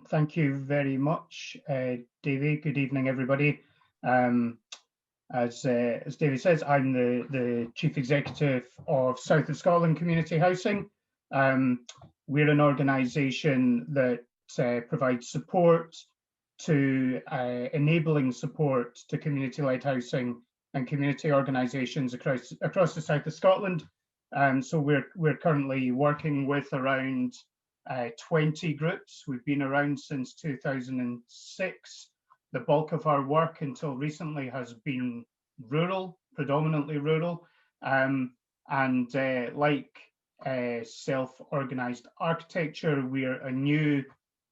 Thank you very much, Davy. Good evening, everybody. As Davy says, I'm the Chief Executive of South of Scotland Community Housing. We're an organisation that provides support to enabling support to community-led housing and community organisations across the south of Scotland. So we're currently working with around 20 groups. We've been around since 2006. The bulk of our work until recently has been rural, predominantly rural, and like self-organised architecture, we're a new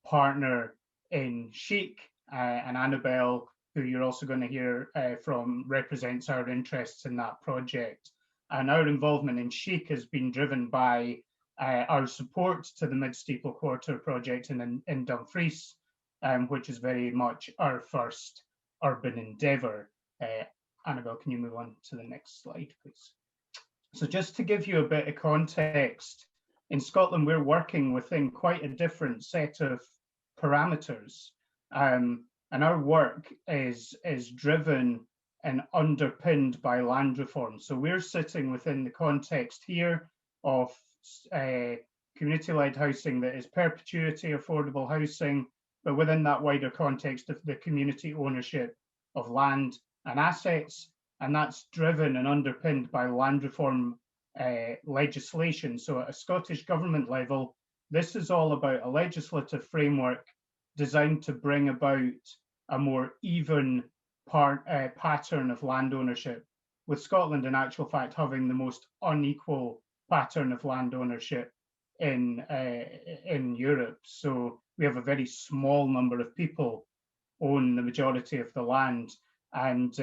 partner in SHICC, and Annabel, who you're also going to hear from, represents our interests in that project. And our involvement in SHICC has been driven by our support to the Midsteeple Quarter project in Dumfries, which is very much our first urban endeavour. Annabel, can you move on to the next slide, please? So just to give you a bit of context, in Scotland, we're working within quite a different set of parameters. And our work is driven and underpinned by land reform. So we're sitting within the context here of community-led housing that is perpetuity affordable housing, but within that wider context of the community ownership of land and assets, and that's driven and underpinned by land reform legislation. So at a Scottish Government level, this is all about a legislative framework designed to bring about a more even pattern of land ownership, with Scotland in actual fact having the most unequal pattern of land ownership in Europe. So we have a very small number of people own the majority of the land, and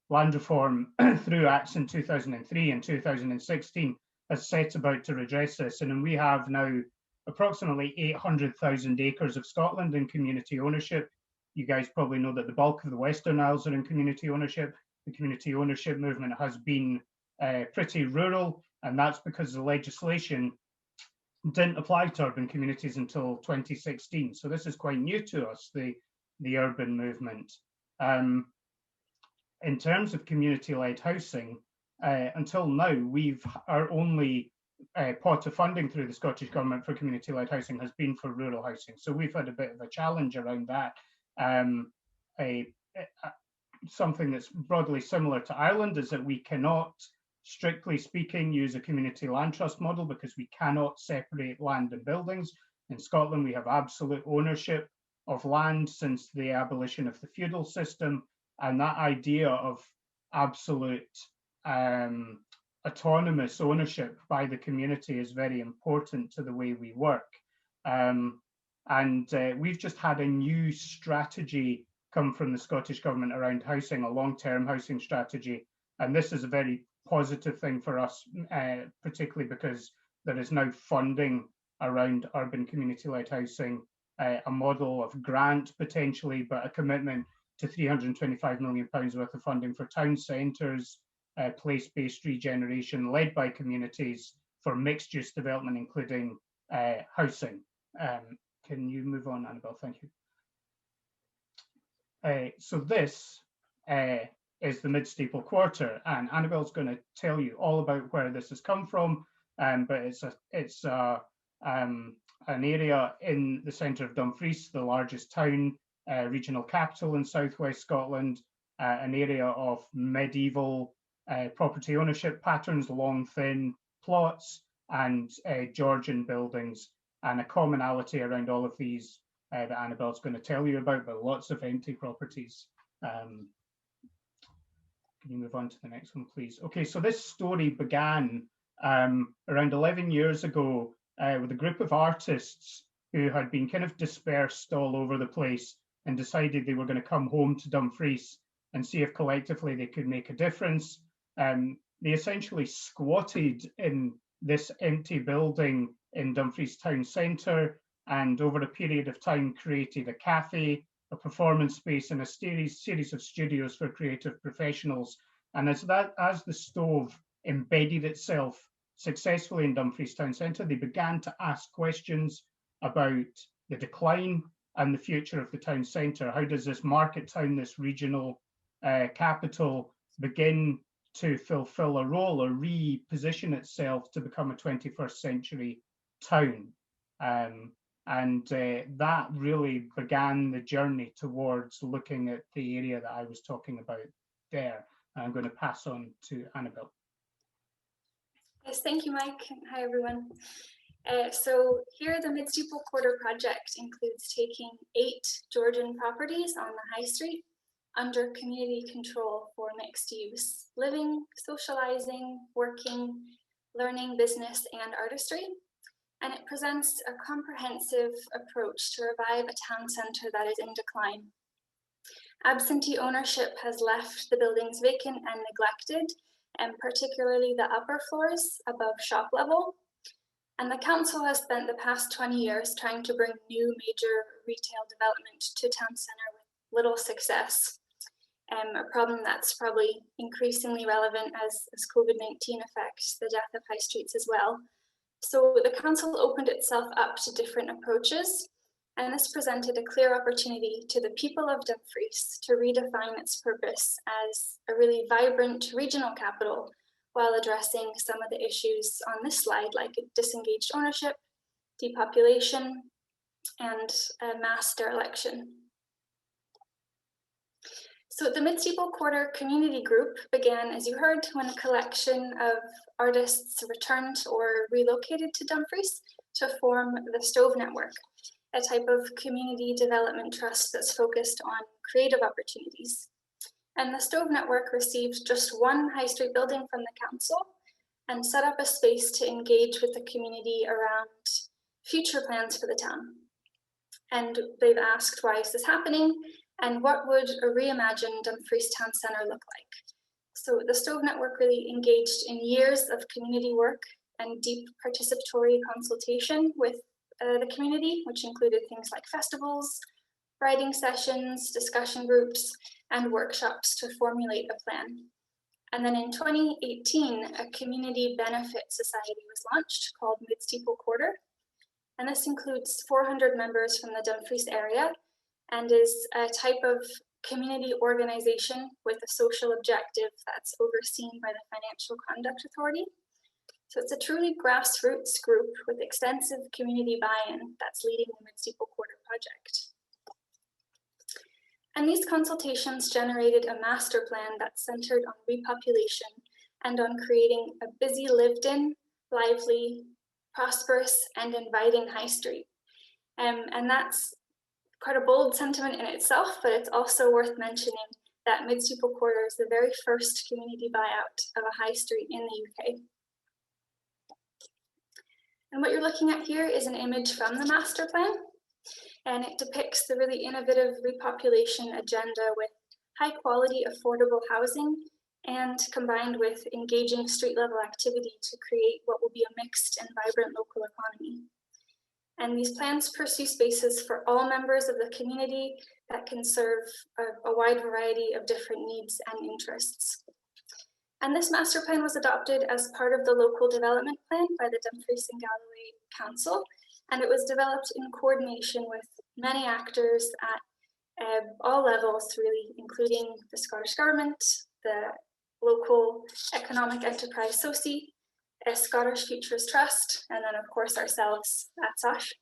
land reform through Acts in 2003 and 2016 has set about to redress this. And we have now approximately 800,000 acres of Scotland in community ownership. You guys probably know that the bulk of the Western Isles are in community ownership. The community ownership movement has been pretty rural, and that's because the legislation didn't apply to urban communities until 2016. So this is quite new to us, the urban movement. In terms of community-led housing, until now, our only pot of funding through the Scottish Government for community-led housing has been for rural housing. So we've had a bit of a challenge around that. Something that's broadly similar to Ireland is that we cannot, strictly speaking, use a community land trust model because we cannot separate land and buildings. In Scotland, we have absolute ownership of land since the abolition of the feudal system, and that idea of absolute autonomous ownership by the community is very important to the way we work. We've just had a new strategy come from the Scottish Government around housing, a long-term housing strategy. And this is a very positive thing for us, particularly because there is now funding around urban community-led housing, a model of grant potentially, but a commitment to £325 million worth of funding for town centres, place-based regeneration led by communities for mixed-use development, including housing. Can you move on, Annabel? Thank you. So this is the Midsteeple Quarter, and Annabel's going to tell you all about where this has come from, but it's an area in the centre of Dumfries, the largest town, regional capital in southwest Scotland, an area of medieval property ownership patterns, long, thin plots, and Georgian buildings, and a commonality around all of these that Annabel's going to tell you about, but lots of empty properties. Can you move on to the next one, please? Okay, so this story began around 11 years ago with a group of artists who had been kind of dispersed all over the place and decided they were going to come home to Dumfries and see if collectively they could make a difference. They essentially squatted in this empty building in Dumfries town centre, and over a period of time created a cafe, a performance space, and a series of studios for creative professionals. And as the stove embedded itself successfully in Dumfries town centre, they began to ask questions about the decline and the future of the town centre. How does this market town, this regional capital, begin to fulfill a role or reposition itself to become a 21st century town? That really began the journey towards looking at the area that I was talking about there. I'm going to pass on to Annabel. Yes, thank you, Mike. Hi, everyone. So here, the Midsteeple Quarter project includes taking 8 Georgian properties on the High Street under community control for mixed use, living, socializing, working, learning, business, and artistry. And it presents a comprehensive approach to revive a town centre that is in decline. Absentee ownership has left the buildings vacant and neglected, and particularly the upper floors above shop level. And the council has spent the past 20 years trying to bring new major retail development to town centre with little success. A problem that's probably increasingly relevant as COVID-19 affects the death of high streets as well. So the council opened itself up to different approaches, and this presented a clear opportunity to the people of Dumfries to redefine its purpose as a really vibrant regional capital, while addressing some of the issues on this slide, like disengaged ownership, depopulation, and mass dereliction. So the Midsteeple Quarter community group began, as you heard, when a collection of artists returned or relocated to Dumfries to form the Stove Network, a type of community development trust that's focused on creative opportunities. And the Stove Network received just one high street building from the council and set up a space to engage with the community around future plans for the town. And they've asked, why is this happening? And what would a reimagined Dumfries Town Centre look like? So the Stove Network really engaged in years of community work and deep participatory consultation with the community, which included things like festivals, writing sessions, discussion groups, and workshops to formulate a plan. And then in 2018, a community benefit society was launched called Midsteeple Quarter. And this includes 400 members from the Dumfries area and is a type of community organization with a social objective that's overseen by the Financial Conduct Authority. So it's a truly grassroots group with extensive community buy-in that's leading the Midsteeple Quarter project. And these consultations generated a master plan that's centered on repopulation and on creating a busy, lived-in, lively, prosperous, and inviting high street. And that's quite a bold sentiment in itself, but it's also worth mentioning that Midsteeple Quarter is the very first community buyout of a high street in the UK. And what you're looking at here is an image from the master plan, and it depicts the really innovative repopulation agenda with high quality, affordable housing, and combined with engaging street level activity to create what will be a mixed and vibrant local economy. And these plans pursue spaces for all members of the community that can serve a wide variety of different needs and interests. And this master plan was adopted as part of the local development plan by the Dumfries and Galloway Council, and it was developed in coordination with many actors at all levels, really, including the Scottish Government, the local economic enterprise SOSCH, Scottish Futures Trust, and then of course ourselves at SOSCH.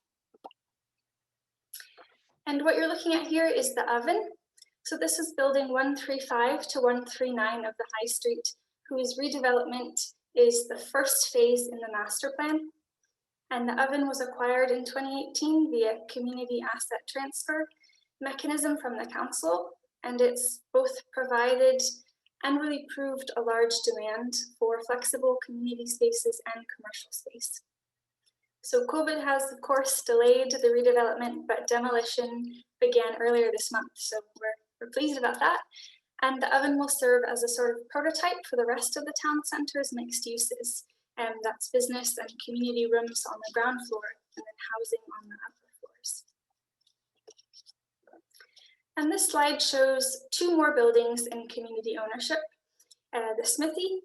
And what you're looking at here is the oven. So this is building 135 to 139 of the High Street, whose redevelopment is the first phase in the master plan. And the oven was acquired in 2018 via community asset transfer mechanism from the council, and it's both provided and really proved a large demand for flexible community spaces and commercial space. So COVID has, of course, delayed the redevelopment, but demolition began earlier this month, so we're pleased about that. And the oven will serve as a sort of prototype for the rest of the town centre's mixed uses, and that's business and community rooms on the ground floor, and then housing on the upper floors. And this slide shows 2 more buildings in community ownership. The Smithy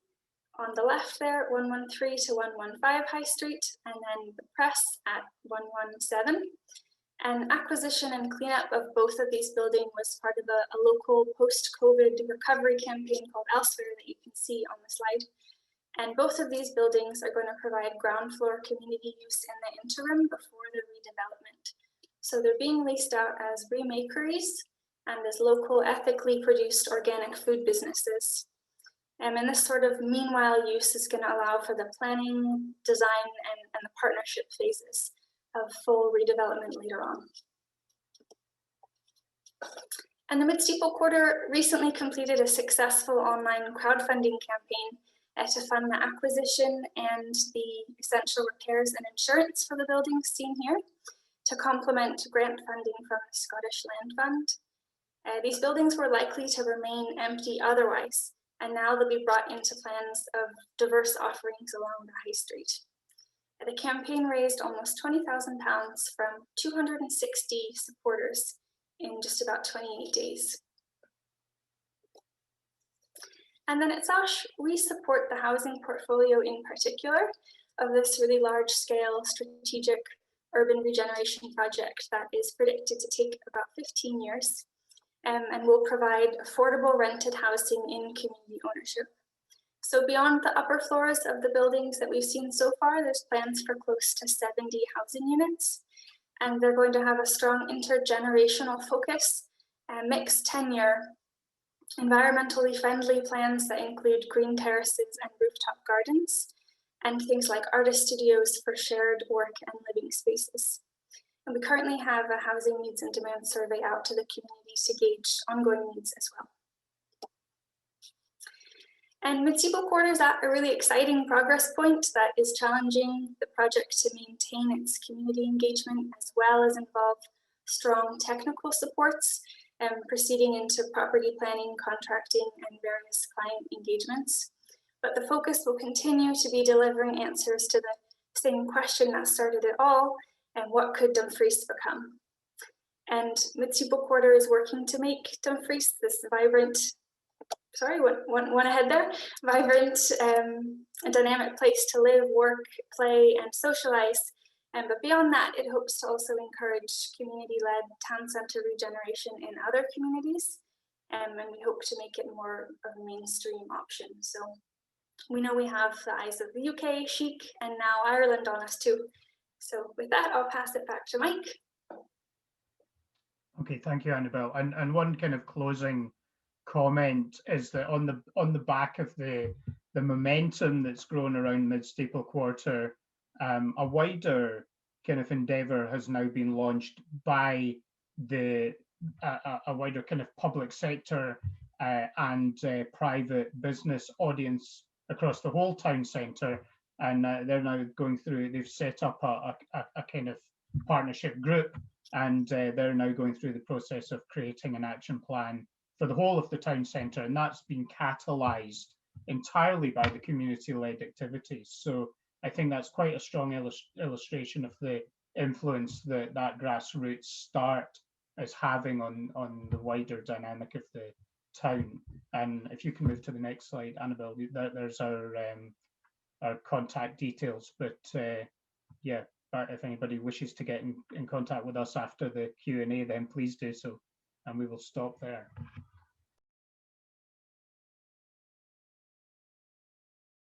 on the left there, 113 to 115 High Street, and then the Press at 117. And acquisition and cleanup of both of these buildings was part of a local post-COVID recovery campaign called Elsewhere that you can see on the slide. And both of these buildings are going to provide ground floor community use in the interim before the redevelopment. So they're being leased out as remakeries and as local ethically produced organic food businesses. And this sort of meanwhile use is going to allow for the planning, design, and the partnership phases of full redevelopment later on. And the Midsteeple Quarter recently completed a successful online crowdfunding campaign to fund the acquisition and the essential repairs and insurance for the buildings seen here, to complement grant funding from the Scottish Land Fund. These buildings were likely to remain empty otherwise, and now they'll be brought into plans of diverse offerings along the High Street. The campaign raised almost £20,000 from 260 supporters in just about 28 days. And then at SOSCH, we support the housing portfolio in particular of this really large scale strategic urban regeneration project that is predicted to take about 15 years and will provide affordable rented housing in community ownership. So beyond the upper floors of the buildings that we've seen so far, there's plans for close to 70 housing units, and they're going to have a strong intergenerational focus, mixed tenure, environmentally friendly plans that include green terraces and rooftop gardens, and things like artist studios for shared work and living spaces. And we currently have a housing needs and demand survey out to the community to gauge ongoing needs as well. And Midsteeple Quarter is at a really exciting progress point that is challenging the project to maintain its community engagement as well as involve strong technical supports and proceeding into property planning, contracting, and various client engagements. But the focus will continue to be delivering answers to the same question that started it all, and what could Dumfries become? And Midsteeple Quarter is working to make Dumfries this vibrant, one ahead there, vibrant and dynamic place to live, work, play, and socialize. But beyond that, it hopes to also encourage community-led town centre regeneration in other communities, and we hope to make it more of a mainstream option. So we know we have the eyes of the UK, SHICC, and now Ireland on us too. So with that, I'll pass it back to Mike. Okay, thank you, Annabel. And one kind of closing comment is that on the back of the momentum that's grown around Midsteeple Quarter, a wider kind of endeavour has now been launched by a wider kind of public sector and private business audience across the whole town centre, and they're now going through. They've set up a kind of partnership group, and they're now going through the process of creating an action plan for the whole of the town centre, and that's been catalysed entirely by the community-led activities. So I think that's quite a strong illustration of the influence that grassroots start is having on the wider dynamic of the town. And if you can move to the next slide, Annabel, there's our contact details. But yeah, if anybody wishes to get in contact with us after the Q&A, then please do so, and we will stop there.